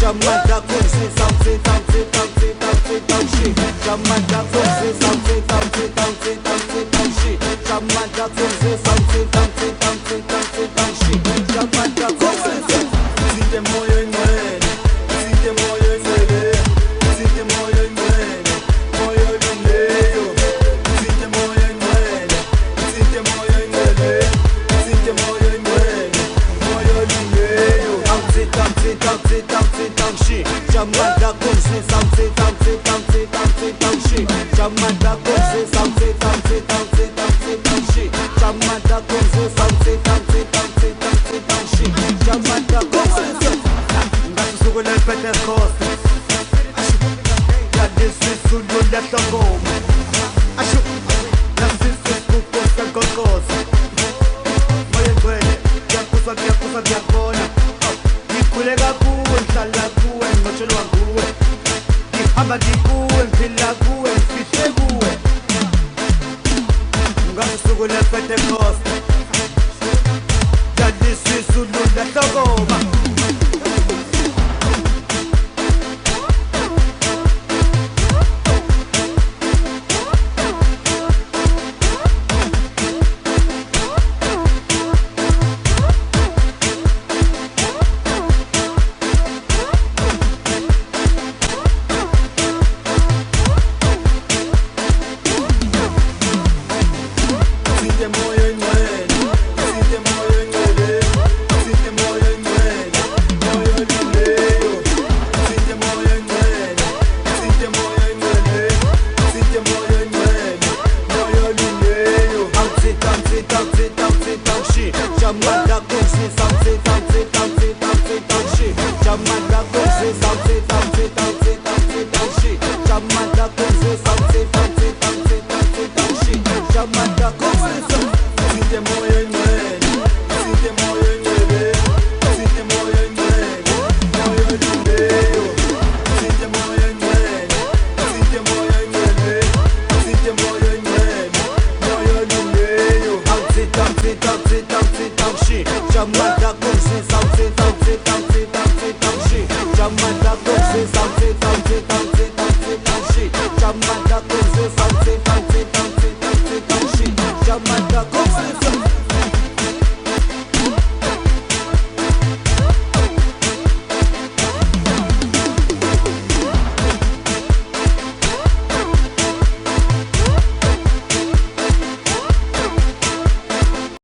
Jamaica country, something, something, something, something, something. Jamaica country, something, something, something, something, something. Jamaica country, something, something, something, something, something. Jamaica country. Sinte moyo inwele, sinte moyo inwele, sinte moyo inwele, moyo lileyo. Sinte moyo inwele, sinte moyo inwele, sinte moyo inwele, moyo lileyo. Something, something, something, something, something. Jamaica country, something, something, something, something, something. Jamaica country, something, something, something, something, something. Jamaica country, something, something, something, something, something. Jamaica country. Ngasuku le Pentecost. Ya disisu lo leta goma. Ashu. Ya disisu kukosa kokosa. Moye kwele, ya kusa kona. Nikulega kuwe, nhlala kuwe, ngochelwa kuwe. Ngihamba kuwe, ngiphila kuwe, ngifihle kuwe. Ngasuku le Pentecost. Ya disisu lo leta goma. Sinte moyo inwele, sinte moyo inwele, sinte moyo inwele, moyo lileyo. Sinte moyo inwele, sinte moyo inwele, sinte moyo inwele, moyo lileyo. Something, something, something, something, something. Jamaica country, something, something, something, something, something. Jamaica country, something, something, something.